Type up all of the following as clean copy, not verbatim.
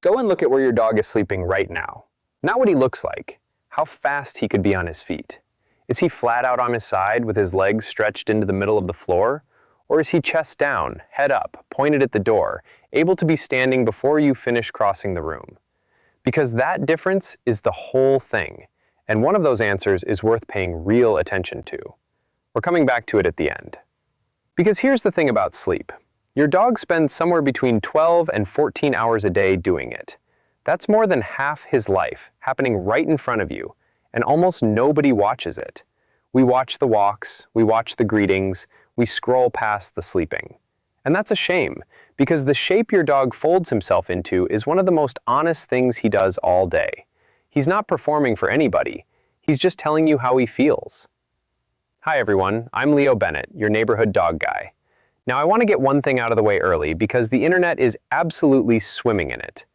Go and look at where your dog is sleeping right now. Not what he looks like, how fast he could be on his feet. Is he flat out on his side with his legs stretched into the middle of the floor? Or is he chest down, head up, pointed at the door, able to be standing before you finish crossing the room? Because that difference is the whole thing, and one of those answers is worth paying real attention to. We're coming back to it at the end. Because here's the thing about sleep. Your dog spends somewhere between 12 and 14 hours a day doing it. That's more than half his life, happening right in front of you, and almost nobody watches it. We watch the walks, we watch the greetings, we scroll past the sleeping. And that's a shame, because the shape your dog folds himself into is one of the most honest things he does all day. He's not performing for anybody, he's just telling you how he feels. Hi everyone, I'm Leo Bennett, your neighborhood dog guy. Now I want to get one thing out of the way early because the internet is absolutely swimming in it.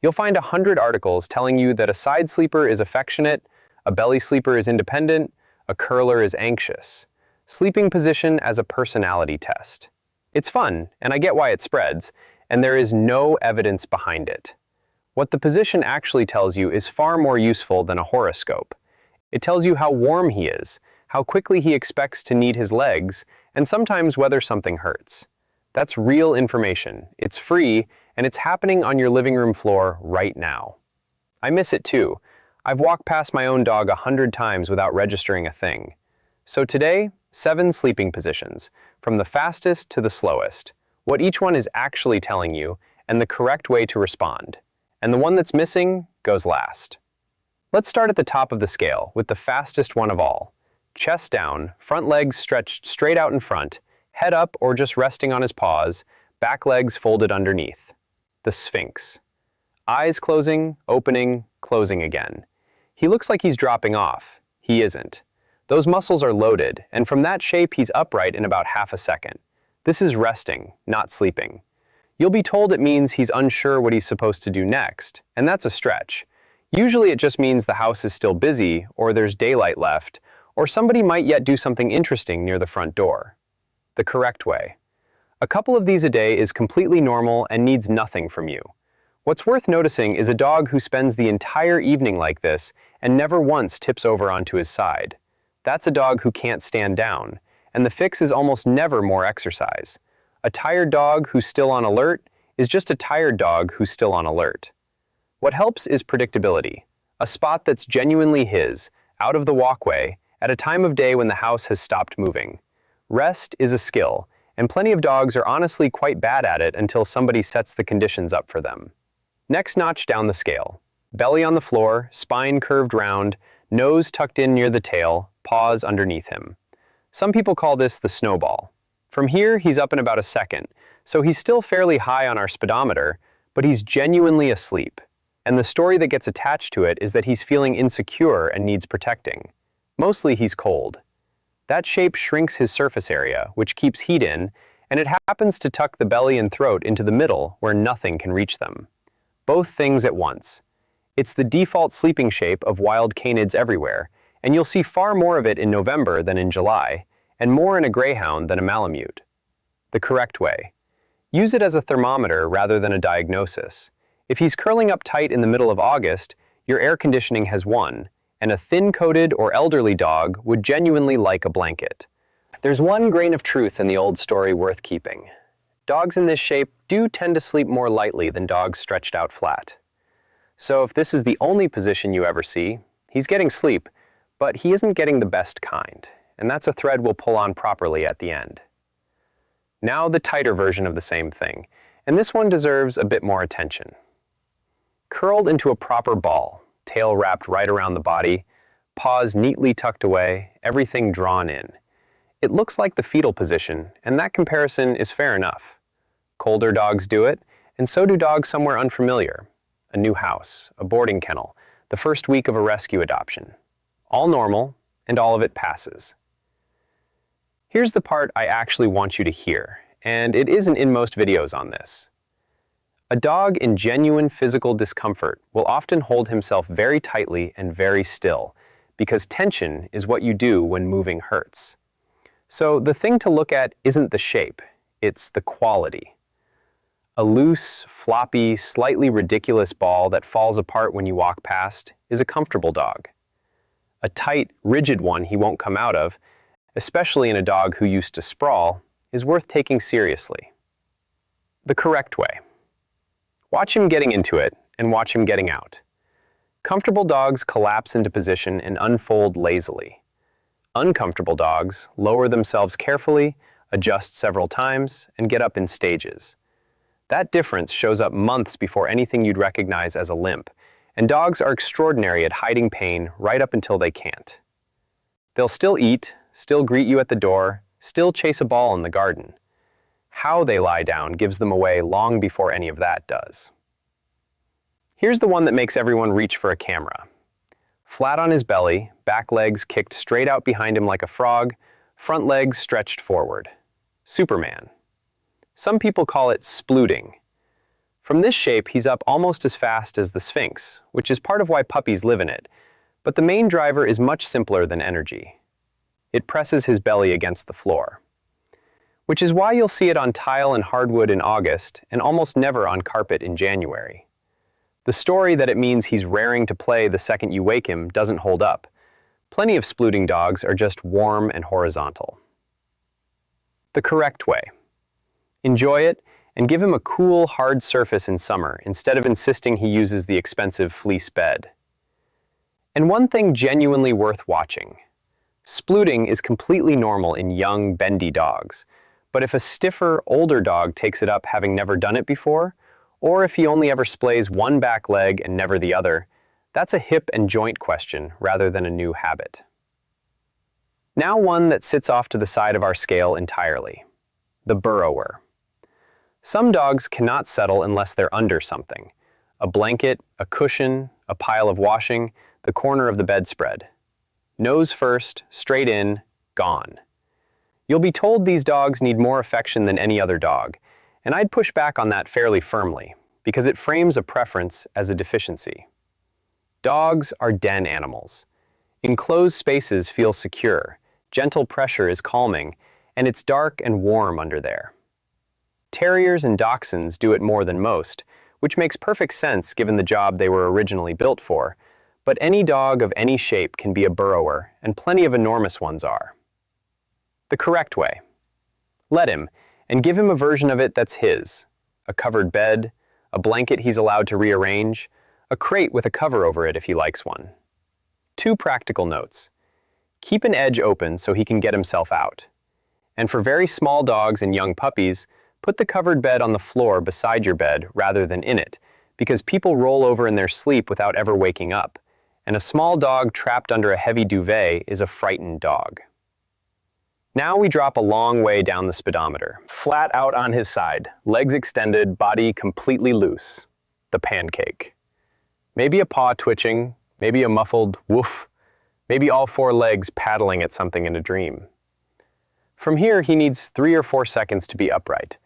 You'll find 100 articles telling you that a side sleeper is affectionate, a belly sleeper is independent, a curler is anxious. Sleeping position as a personality test. It's fun, and I get why it spreads, and there is no evidence behind it. What the position actually tells you is far more useful than a horoscope. It tells you how warm he is, how quickly he expects to need his legs, and sometimes whether something hurts. That's real information, it's free, and it's happening on your living room floor right now. I miss it too. I've walked past my own dog 100 times without registering a thing. So today, 7 sleeping positions, from the fastest to the slowest, what each one is actually telling you, and the correct way to respond. And the one that's missing goes last. Let's start at the top of the scale with the fastest one of all. Chest down, front legs stretched straight out in front, head up or just resting on his paws, back legs folded underneath. The sphinx. Eyes closing, opening, closing again. He looks like he's dropping off. He isn't. Those muscles are loaded, and from that shape he's upright in about half a second. This is resting, not sleeping. You'll be told it means he's unsure what he's supposed to do next, and that's a stretch. Usually it just means the house is still busy, or there's daylight left, or somebody might yet do something interesting near the front door. The correct way. A couple of these a day is completely normal and needs nothing from you. What's worth noticing is a dog who spends the entire evening like this and never once tips over onto his side. That's a dog who can't stand down, and the fix is almost never more exercise. A tired dog who's still on alert is just a tired dog who's still on alert. What helps is predictability, a spot that's genuinely his, out of the walkway, at a time of day when the house has stopped moving. Rest is a skill, and plenty of dogs are honestly quite bad at it until somebody sets the conditions up for them. Next notch down the scale. Belly on the floor, spine curved round, nose tucked in near the tail, paws underneath him. Some people call this the snowball. From here, he's up in about a second, so he's still fairly high on our speedometer, but he's genuinely asleep. And the story that gets attached to it is that he's feeling insecure and needs protecting. Mostly he's cold. That shape shrinks his surface area, which keeps heat in, and it happens to tuck the belly and throat into the middle where nothing can reach them. Both things at once. It's the default sleeping shape of wild canids everywhere, and you'll see far more of it in November than in July, and more in a greyhound than a malamute. The correct way. Use it as a thermometer rather than a diagnosis. If he's curling up tight in the middle of August, your air conditioning has won, and a thin-coated or elderly dog would genuinely like a blanket. There's one grain of truth in the old story worth keeping. Dogs in this shape do tend to sleep more lightly than dogs stretched out flat. So if this is the only position you ever see, he's getting sleep, but he isn't getting the best kind, and that's a thread we'll pull on properly at the end. Now the tighter version of the same thing, and this one deserves a bit more attention. Curled into a proper ball, tail wrapped right around the body, paws neatly tucked away, everything drawn in. It looks like the fetal position, and that comparison is fair enough. Colder dogs do it, and so do dogs somewhere unfamiliar. A new house, a boarding kennel, the first week of a rescue adoption. All normal, and all of it passes. Here's the part I actually want you to hear, and it isn't in most videos on this. A dog in genuine physical discomfort will often hold himself very tightly and very still, because tension is what you do when moving hurts. So the thing to look at isn't the shape, it's the quality. A loose, floppy, slightly ridiculous ball that falls apart when you walk past is a comfortable dog. A tight, rigid one he won't come out of, especially in a dog who used to sprawl, is worth taking seriously. The correct way. Watch him getting into it and watch him getting out. Comfortable dogs collapse into position and unfold lazily. Uncomfortable dogs lower themselves carefully, adjust several times, and get up in stages. That difference shows up months before anything you'd recognize as a limp, and dogs are extraordinary at hiding pain right up until they can't. They'll still eat, still greet you at the door, still chase a ball in the garden. How they lie down gives them away long before any of that does. Here's the one that makes everyone reach for a camera. Flat on his belly, back legs kicked straight out behind him like a frog, front legs stretched forward. Superman. Some people call it splooting. From this shape, he's up almost as fast as the sphinx, which is part of why puppies live in it. But the main driver is much simpler than energy. It presses his belly against the floor. Which is why you'll see it on tile and hardwood in August and almost never on carpet in January. The story that it means he's raring to play the second you wake him doesn't hold up. Plenty of splooting dogs are just warm and horizontal. The correct way. Enjoy it and give him a cool, hard surface in summer instead of insisting he uses the expensive fleece bed. And one thing genuinely worth watching. Splooting is completely normal in young, bendy dogs, but if a stiffer, older dog takes it up having never done it before, or if he only ever splays one back leg and never the other, that's a hip and joint question rather than a new habit. Now one that sits off to the side of our scale entirely. The burrower. Some dogs cannot settle unless they're under something. A blanket, a cushion, a pile of washing, the corner of the bedspread. Nose first, straight in, gone. You'll be told these dogs need more affection than any other dog, and I'd push back on that fairly firmly, because it frames a preference as a deficiency. Dogs are den animals. Enclosed spaces feel secure, gentle pressure is calming, and it's dark and warm under there. Terriers and dachshunds do it more than most, which makes perfect sense given the job they were originally built for, but any dog of any shape can be a burrower, and plenty of enormous ones are. The correct way. Let him, and give him a version of it that's his. A covered bed, a blanket he's allowed to rearrange, a crate with a cover over it if he likes one. 2 practical notes. Keep an edge open so he can get himself out. And for very small dogs and young puppies, put the covered bed on the floor beside your bed rather than in it, because people roll over in their sleep without ever waking up, and a small dog trapped under a heavy duvet is a frightened dog. Now we drop a long way down the speedometer, flat out on his side, legs extended, body completely loose. The pancake. Maybe a paw twitching, maybe a muffled woof, maybe all 4 legs paddling at something in a dream. From here, he needs 3 or 4 seconds to be upright,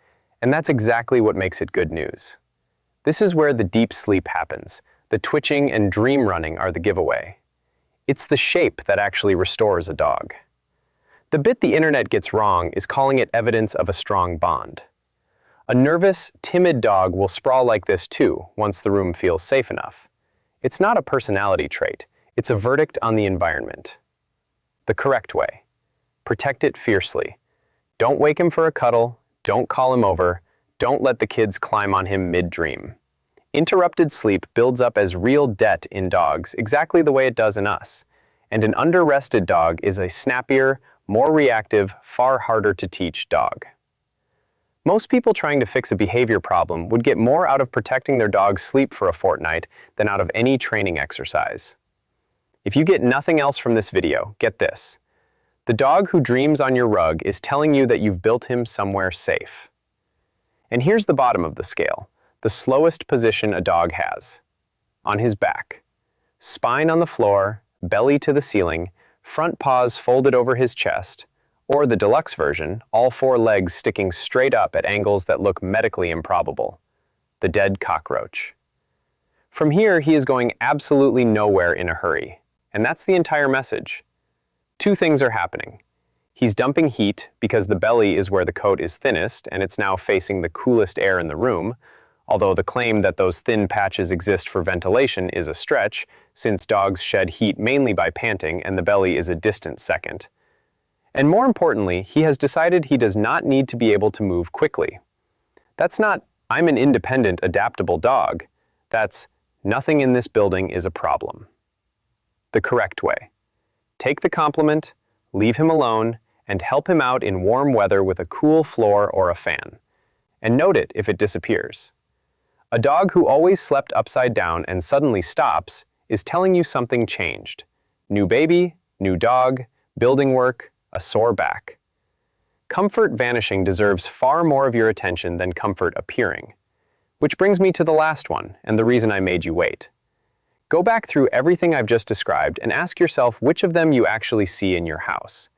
and that's exactly what makes it good news. This is where the deep sleep happens. The twitching and dream running are the giveaway. It's the shape that actually restores a dog. The bit the internet gets wrong is calling it evidence of a strong bond. A nervous, timid dog will sprawl like this too, once the room feels safe enough. It's not a personality trait, it's a verdict on the environment. The correct way. Protect it fiercely. Don't wake him for a cuddle, don't call him over, don't let the kids climb on him mid-dream. Interrupted sleep builds up as real debt in dogs, exactly the way it does in us. And an under-rested dog is a snappier, more reactive, far harder to teach dog. Most people trying to fix a behavior problem would get more out of protecting their dog's sleep for a fortnight than out of any training exercise. If you get nothing else from this video, get this. The dog who dreams on your rug is telling you that you've built him somewhere safe. And here's the bottom of the scale, the slowest position a dog has. On his back. Spine on the floor, belly to the ceiling, front paws folded over his chest, or the deluxe version, all 4 legs sticking straight up at angles that look medically improbable. The dead cockroach. From here, he is going absolutely nowhere in a hurry, and that's the entire message. 2 things are happening. He's dumping heat because the belly is where the coat is thinnest and it's now facing the coolest air in the room, although the claim that those thin patches exist for ventilation is a stretch, since dogs shed heat mainly by panting and the belly is a distant second. And more importantly, he has decided he does not need to be able to move quickly. That's not, "I'm an independent, adaptable dog." That's, "Nothing in this building is a problem." The correct way. Take the compliment, leave him alone, and help him out in warm weather with a cool floor or a fan. And note it if it disappears. A dog who always slept upside down and suddenly stops is telling you something changed. New baby, new dog, building work, a sore back. Comfort vanishing deserves far more of your attention than comfort appearing. Which brings me to the last one, and the reason I made you wait. Go back through everything I've just described and ask yourself which of them you actually see in your house.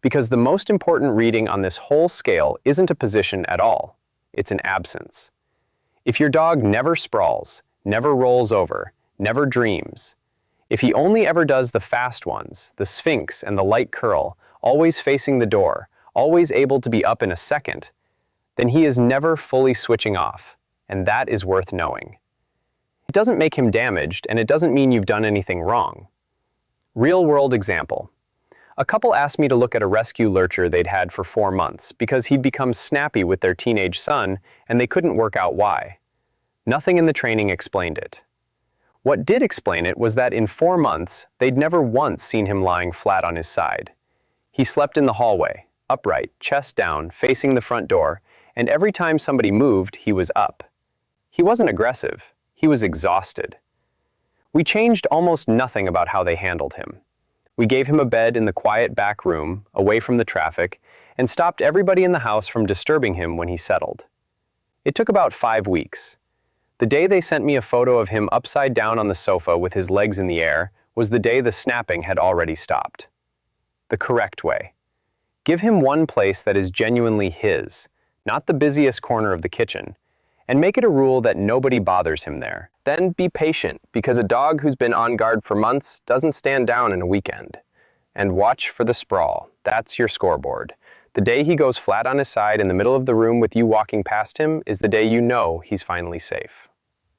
Because the most important reading on this whole scale isn't a position at all, it's an absence. If your dog never sprawls, never rolls over, never dreams, if he only ever does the fast ones, the sphinx and the light curl, always facing the door, always able to be up in a second, then he is never fully switching off, and that is worth knowing. It doesn't make him damaged, and it doesn't mean you've done anything wrong. Real-world example. A couple asked me to look at a rescue lurcher they'd had for 4 months because he'd become snappy with their teenage son, and they couldn't work out why. Nothing in the training explained it. What did explain it was that in 4 months, they'd never once seen him lying flat on his side. He slept in the hallway, upright, chest down, facing the front door, and every time somebody moved, he was up. He wasn't aggressive. He was exhausted. We changed almost nothing about how they handled him. We gave him a bed in the quiet back room, away from the traffic, and stopped everybody in the house from disturbing him when he settled. It took about 5 weeks. The day they sent me a photo of him upside down on the sofa with his legs in the air was the day the snapping had already stopped. The correct way. Give him one place that is genuinely his, not the busiest corner of the kitchen, and make it a rule that nobody bothers him there. Then be patient, because a dog who's been on guard for months doesn't stand down in a weekend. And watch for the sprawl. That's your scoreboard. The day he goes flat on his side in the middle of the room with you walking past him is the day you know he's finally safe.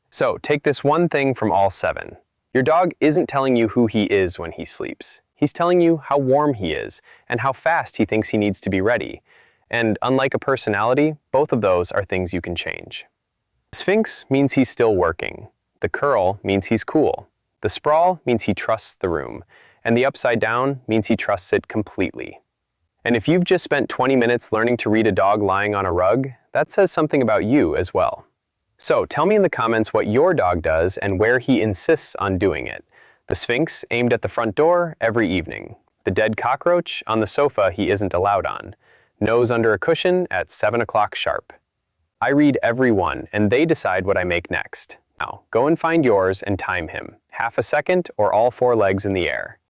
So, take this one thing from all 7. Your dog isn't telling you who he is when he sleeps. He's telling you how warm he is and how fast he thinks he needs to be ready. And unlike a personality, both of those are things you can change. The sphinx means he's still working. The curl means he's cool. The sprawl means he trusts the room. And the upside down means he trusts it completely. And if you've just spent 20 minutes learning to read a dog lying on a rug, that says something about you as well. So tell me in the comments what your dog does and where he insists on doing it. The sphinx aimed at the front door every evening. The dead cockroach on the sofa he isn't allowed on. Nose under a cushion at 7 o'clock sharp. I read every one, and they decide what I make next. Now, go and find yours and time him. Half a second or all 4 legs in the air.